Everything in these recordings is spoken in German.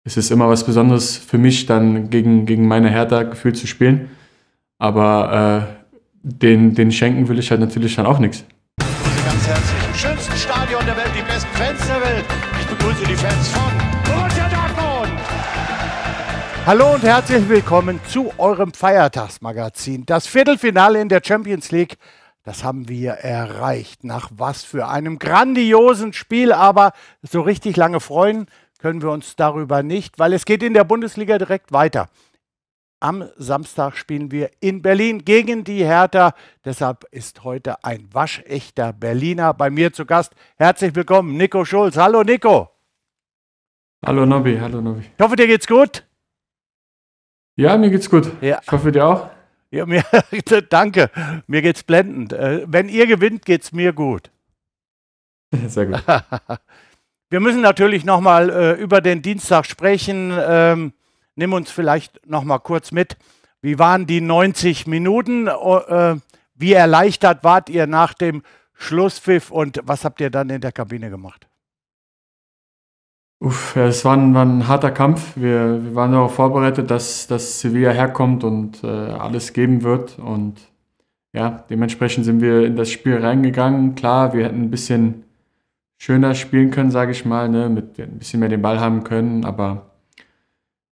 es ist immer was Besonderes für mich, dann gegen meine Hertha gefühlt zu spielen. Aber den schenken will ich halt natürlich dann auch nichts. Ganz herzlich. Im schönsten Stadion der Welt, die besten Fans der Welt. Ich begrüße die Fans von Borussia Dortmund. Hallo und herzlich willkommen zu eurem Feiertagsmagazin. Das Viertelfinale in der Champions League, das haben wir erreicht. Nach was für einem grandiosen Spiel, aber so richtig lange freuen können wir uns darüber nicht, weil es geht in der Bundesliga direkt weiter. Am Samstag spielen wir in Berlin gegen die Hertha. Deshalb ist heute ein waschechter Berliner bei mir zu Gast. Herzlich willkommen, Nico Schulz. Hallo Nico. Hallo Nobby, hallo Nobby. Ich hoffe, dir geht's gut. Ja, mir geht's gut. Ja. Ich hoffe, dir auch. Ja, danke. Mir geht's blendend. Wenn ihr gewinnt, geht's mir gut. Sehr gut. Wir müssen natürlich nochmal über den Dienstag sprechen. Nimm uns vielleicht nochmal kurz mit. Wie waren die 90 Minuten? Wie erleichtert wart ihr nach dem Schlusspfiff und was habt ihr dann in der Kabine gemacht? Es war ein harter Kampf. Wir waren darauf vorbereitet, dass Sevilla herkommt und alles geben wird. Und ja, dementsprechend sind wir in das Spiel reingegangen. Klar, wir hätten ein bisschen schöner spielen können, sage ich mal, ne? Mit ein bisschen mehr den Ball haben können. Aber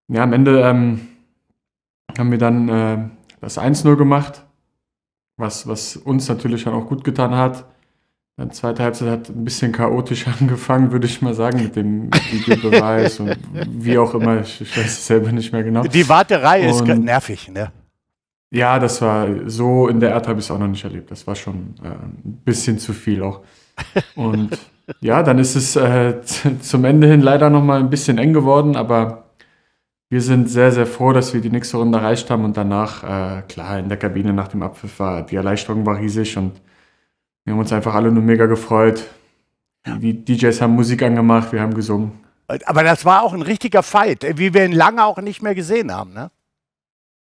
ja, am Ende haben wir dann das 1-0 gemacht, was uns natürlich dann auch gut getan hat. Die zweite Halbzeit hat ein bisschen chaotisch angefangen, würde ich mal sagen, mit dem Videobeweis und wie auch immer, ich weiß es selber nicht mehr genau. Die Warterei ist nervig, ne? Ja, das war so, in der Art habe ich es auch noch nicht erlebt. Das war schon ein bisschen zu viel auch. Und ja, dann ist es zum Ende hin leider nochmal ein bisschen eng geworden, aber wir sind sehr, sehr froh, dass wir die nächste Runde erreicht haben und danach, klar, in der Kabine nach dem Abpfiff die Erleichterung war riesig und wir haben uns einfach alle nur mega gefreut. Die DJs haben Musik angemacht, wir haben gesungen. Aber das war auch ein richtiger Fight, wie wir ihn lange auch nicht mehr gesehen haben, ne?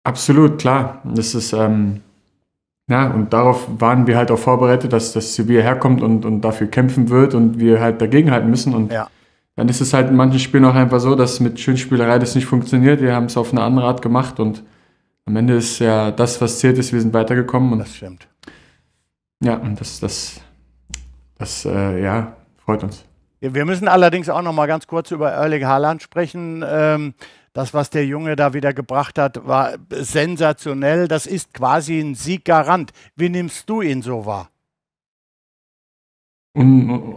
Absolut, klar. Das ist, ja, und darauf waren wir halt auch vorbereitet, dass Sevilla herkommt und dafür kämpfen wird und wir halt dagegenhalten müssen. Und ja. Dann ist es halt in manchen Spielen auch einfach so, dass mit Schönspielerei das nicht funktioniert. Wir haben es auf eine andere Art gemacht und am Ende ist ja das, was zählt, ist, wir sind weitergekommen. Und das stimmt. Ja, und das freut uns. Wir müssen allerdings auch noch mal ganz kurz über Erling Haaland sprechen. Das, was der Junge da wieder gebracht hat, war sensationell. Das ist quasi ein Sieggarant. Wie nimmst du ihn so wahr?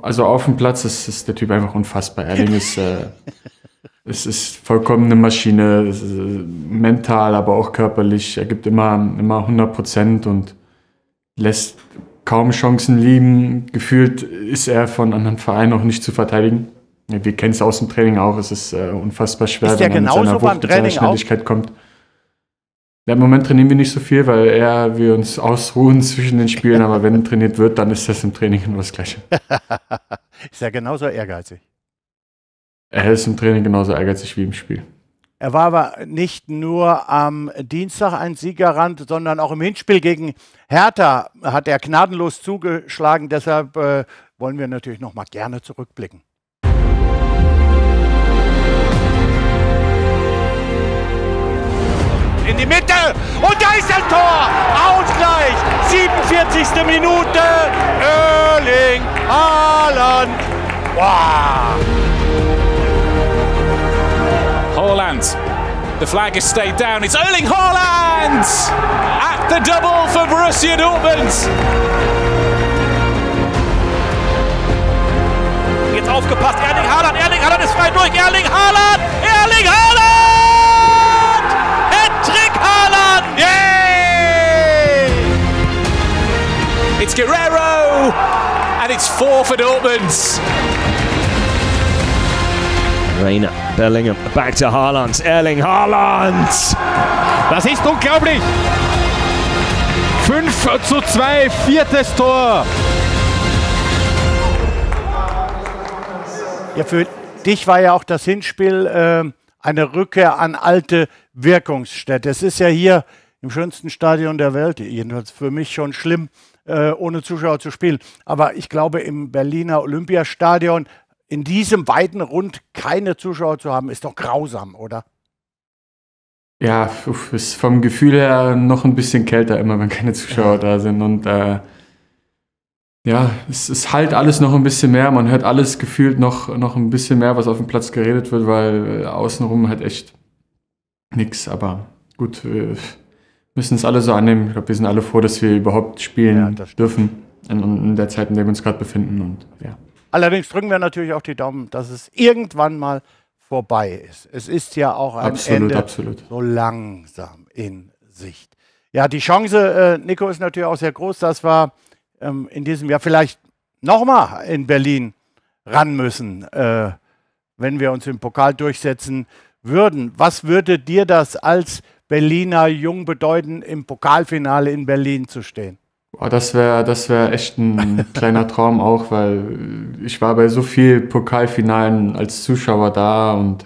Also auf dem Platz ist der Typ einfach unfassbar. Erling ist, es ist vollkommen eine Maschine, ist, mental, aber auch körperlich. Er gibt immer 100% und lässt kaum Chancen liegen. Gefühlt ist er von anderen Vereinen auch nicht zu verteidigen. Wir kennen es aus dem Training auch. Es ist unfassbar schwer, wenn er mit seiner Wucht und seiner Schnelligkeit kommt. Ja, im Moment trainieren wir nicht so viel, weil wir uns ausruhen zwischen den Spielen. Aber wenn trainiert wird, dann ist das im Training immer das Gleiche. Ist er genauso ehrgeizig? Er ist im Training genauso ehrgeizig wie im Spiel. Er war aber nicht nur am Dienstag ein Sieggarant, sondern auch im Hinspiel gegen Hertha hat er gnadenlos zugeschlagen. Deshalb wollen wir natürlich noch mal gerne zurückblicken. In die Mitte und da ist das Tor! Ausgleich! 47. Minute! Erling Haaland! Wow! Haaland. The flag has stayed down. It's Erling Haaland at the double for Borussia Dortmund. Jetzt aufgepasst, Erling Haaland ist frei durch, Erling Haaland! Hattrick Haaland! Yay! It's Guerrero and it's 4 for Dortmund. Rainer, Bellingham, back to Haaland, Erling Haaland! Das ist unglaublich! 5:2, viertes Tor! Ja, für dich war ja auch das Hinspiel eine Rückkehr an alte Wirkungsstätte. Es ist ja hier im schönsten Stadion der Welt, jedenfalls für mich schon schlimm, ohne Zuschauer zu spielen. Aber ich glaube, im Berliner Olympiastadion in diesem weiten Rund keine Zuschauer zu haben, ist doch grausam, oder? Ja, ist vom Gefühl her noch ein bisschen kälter immer, wenn keine Zuschauer da sind. Und ja, es halt alles noch ein bisschen mehr. Man hört alles gefühlt noch ein bisschen mehr, was auf dem Platz geredet wird, weil außenrum halt echt nichts. Aber gut, wir müssen es alle so annehmen. Ich glaube, wir sind alle froh, dass wir überhaupt spielen dürfen in der Zeit, in der wir uns gerade befinden. Und, ja. Allerdings drücken wir natürlich auch die Daumen, dass es irgendwann mal vorbei ist. Es ist ja auch ein Ende so langsam in Sicht. Ja, die Chance, Nico, ist natürlich auch sehr groß, dass wir in diesem Jahr vielleicht nochmal in Berlin ran müssen, wenn wir uns im Pokal durchsetzen würden. Was würde dir das als Berliner Jung bedeuten, im Pokalfinale in Berlin zu stehen? Boah, das wär echt ein kleiner Traum auch, weil ich war bei so vielen Pokalfinalen als Zuschauer da und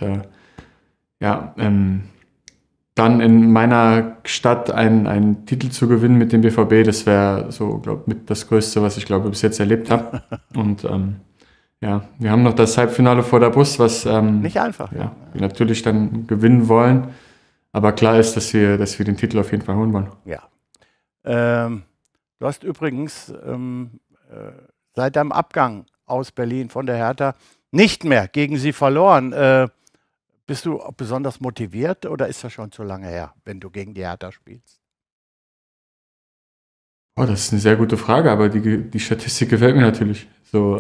dann in meiner Stadt einen Titel zu gewinnen mit dem BVB, das wäre so, glaube ich, mit das Größte, was ich glaube bis jetzt erlebt habe. Und ja, wir haben noch das Halbfinale vor der Brust, was nicht einfach. Ja, wir natürlich dann gewinnen wollen. Aber klar ist, dass wir den Titel auf jeden Fall holen wollen. Ja. Du hast übrigens seit deinem Abgang aus Berlin von der Hertha nicht mehr gegen sie verloren. Bist du besonders motiviert oder ist das schon zu lange her, wenn du gegen die Hertha spielst? Oh, das ist eine sehr gute Frage, aber die Statistik gefällt mir natürlich. So,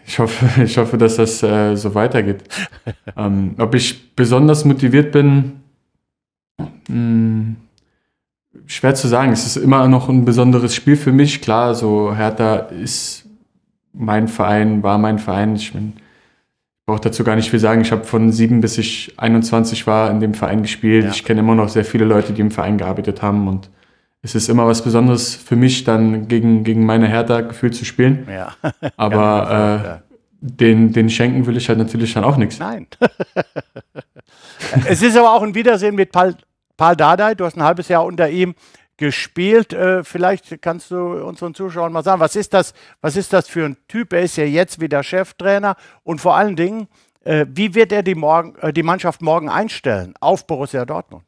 ich hoffe, dass das so weitergeht. Ob ich besonders motiviert bin, schwer zu sagen. Es ist immer noch ein besonderes Spiel für mich. Klar, so Hertha ist mein Verein, war mein Verein. Ich brauche dazu gar nicht viel sagen. Ich habe von 7 bis ich 21 war in dem Verein gespielt. Ja. Ich kenne immer noch sehr viele Leute, die im Verein gearbeitet haben. Und es ist immer was Besonderes für mich, dann gegen meine Hertha gefühlt zu spielen. Ja. Aber den schenken will ich halt natürlich dann auch nichts. Nein. Es ist aber auch ein Wiedersehen mit Pal Dardai. Du hast ein halbes Jahr unter ihm gespielt. Vielleicht kannst du unseren Zuschauern mal sagen, was ist das für ein Typ? Er ist ja jetzt wieder Cheftrainer. Und vor allen Dingen, wie wird er die Mannschaft morgen einstellen auf Borussia Dortmund?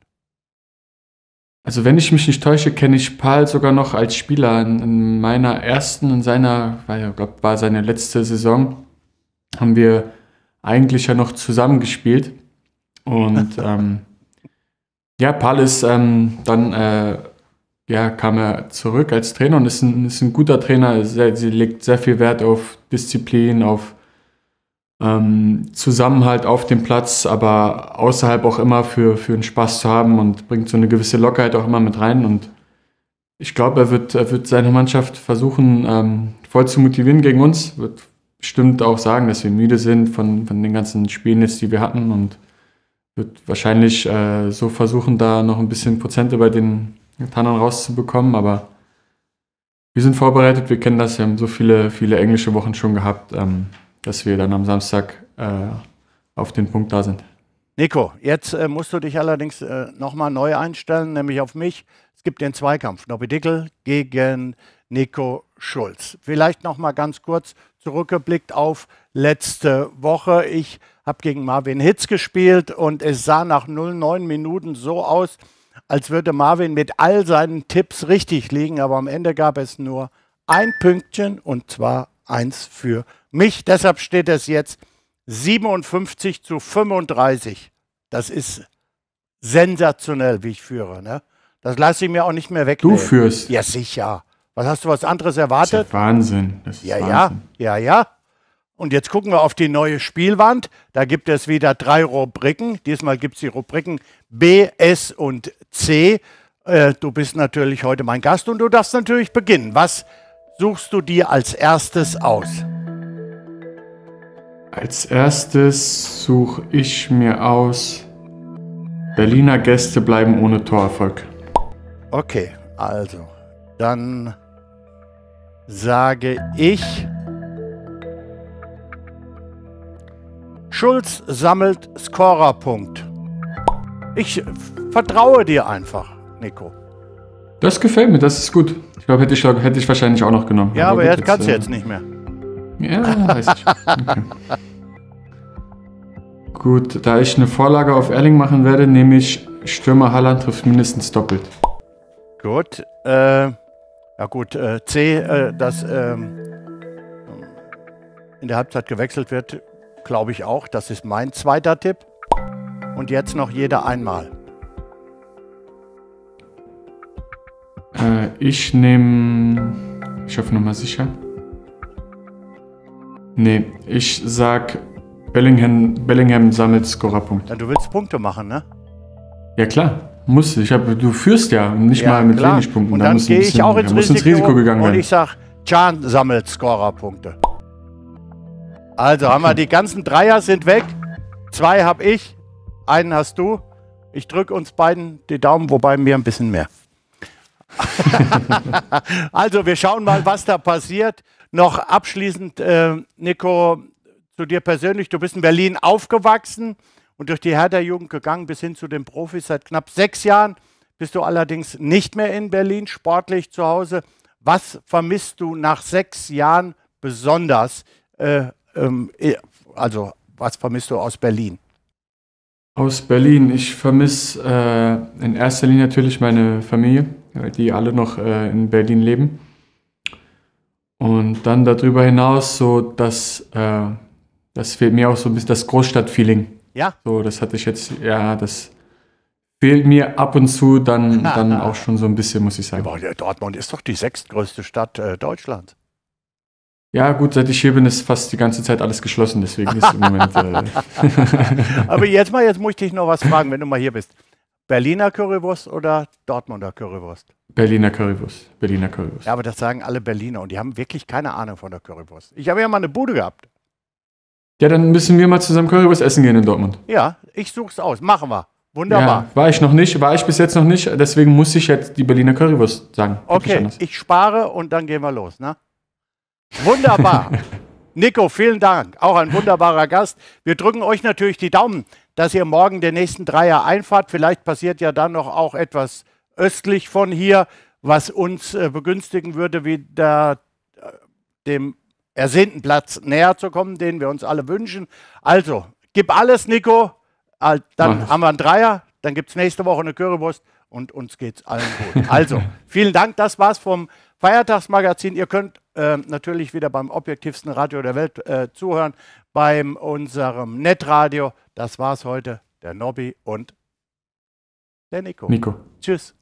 Also wenn ich mich nicht täusche, kenne ich Pal sogar noch als Spieler. In meiner ersten, war seine letzte Saison, haben wir eigentlich ja noch zusammen gespielt. Und ja, Pal ist dann kam er zurück als Trainer und ist ein guter Trainer. Sie legt sehr viel Wert auf Disziplin, auf Zusammenhalt auf dem Platz, aber außerhalb auch immer für einen Spaß zu haben und bringt so eine gewisse Lockerheit auch immer mit rein. Und ich glaube, er wird seine Mannschaft versuchen, voll zu motivieren gegen uns. Wird bestimmt auch sagen, dass wir müde sind von den ganzen Spielen jetzt, die wir hatten, und wird wahrscheinlich so versuchen, da noch ein bisschen Prozente bei den Tannern rauszubekommen. Aber wir sind vorbereitet, wir kennen das, wir haben so viele englische Wochen schon gehabt, dass wir dann am Samstag auf den Punkt da sind. Nico, jetzt musst du dich allerdings nochmal neu einstellen, nämlich auf mich. Es gibt den Zweikampf, Nobby Dickel gegen Nico Schulz. Vielleicht nochmal ganz kurz zurückgeblickt auf letzte Woche. Ich habe gegen Marvin Hitz gespielt und es sah nach 0,9 Minuten so aus, als würde Marvin mit all seinen Tipps richtig liegen, aber am Ende gab es nur ein Pünktchen und zwar eins für mich. Deshalb steht es jetzt 57:35. Das ist sensationell, wie ich führe. Ne? Das lasse ich mir auch nicht mehr wegnehmen. Du führst? Ja, sicher. Hast du was anderes erwartet? Das ist ja Wahnsinn. Das ist Wahnsinn. Ja. Und jetzt gucken wir auf die neue Spielwand. Da gibt es wieder 3 Rubriken. Diesmal gibt es die Rubriken B, S und C. Du bist natürlich heute mein Gast und du darfst natürlich beginnen. Was suchst du dir als erstes aus? Als erstes suche ich mir aus, Berliner Gäste bleiben ohne Torerfolg. Okay, also, dann sage ich, Schulz sammelt Scorerpunkt. Ich vertraue dir einfach, Nico. Das gefällt mir, das ist gut. Ich glaube, hätte ich wahrscheinlich auch noch genommen. Ja, aber jetzt kannst du jetzt nicht mehr. Ja, weiß ich. Okay. Gut, da ich eine Vorlage auf Erling machen werde, nehme ich Stürmer Haaland trifft mindestens doppelt. Gut. Ja gut, C, dass in der Halbzeit gewechselt wird, glaube ich auch. Das ist mein zweiter Tipp. Und jetzt noch jeder einmal. Ich nehme... Ich hoffe nochmal sicher. Nee, ich sag Bellingham sammelt Scorerpunkte. Ja, du willst Punkte machen, ne? Ja klar, muss. Du führst ja nicht mal mit klar. wenig Punkten. Und dann gehe ich auch ins Risiko gegangen werden. und ich sag, Can sammelt Scorerpunkte. Also haben wir die ganzen Dreier sind weg. 2 habe ich, einen hast du. Ich drücke uns beiden die Daumen, wobei mir ein bisschen mehr. Also wir schauen mal, was da passiert. Noch abschließend, Nico, zu dir persönlich. Du bist in Berlin aufgewachsen und durch die Hertha-Jugend gegangen bis hin zu den Profis. Seit knapp 6 Jahren bist du allerdings nicht mehr in Berlin, sportlich zu Hause. Was vermisst du nach 6 Jahren besonders? Also was vermisst du aus Berlin? Aus Berlin. Ich vermisse in erster Linie natürlich meine Familie, die alle noch in Berlin leben. Und dann darüber hinaus so, das fehlt mir auch so ein bisschen das Großstadtfeeling. Ja? So, das hatte ich jetzt, ja, das fehlt mir ab und zu dann auch schon so ein bisschen, muss ich sagen. Aber Dortmund ist doch die 6. größte Stadt Deutschlands. Ja, gut, seit ich hier bin, ist fast die ganze Zeit alles geschlossen, deswegen ist im Moment. Aber jetzt muss ich dich noch was fragen, wenn du mal hier bist. Berliner Currywurst oder Dortmunder Currywurst? Berliner Currywurst. Ja, aber das sagen alle Berliner und die haben wirklich keine Ahnung von der Currywurst. Ich habe ja mal eine Bude gehabt. Ja, dann müssen wir mal zusammen Currywurst essen gehen in Dortmund. Ja, ich such's aus. Machen wir. Wunderbar. Ja, war ich bis jetzt noch nicht, deswegen muss ich jetzt die Berliner Currywurst sagen. Okay, ich spare und dann gehen wir los, ne? Wunderbar. Nico, vielen Dank. Auch ein wunderbarer Gast. Wir drücken euch natürlich die Daumen, dass ihr morgen den nächsten Dreier einfahrt. Vielleicht passiert ja dann noch auch etwas östlich von hier, was uns begünstigen würde, wieder dem ersehnten Platz näher zu kommen, den wir uns alle wünschen. Also, gib alles, Nico. Dann haben wir einen Dreier. Dann gibt es nächste Woche eine Currywurst und uns geht's allen gut. Also, vielen Dank. Das war's vom Feiertagsmagazin. Ihr könnt natürlich wieder beim objektivsten Radio der Welt zuhören, bei unserem Netradio. Das war's heute. Der Nobby und der Nico. Nico. Tschüss.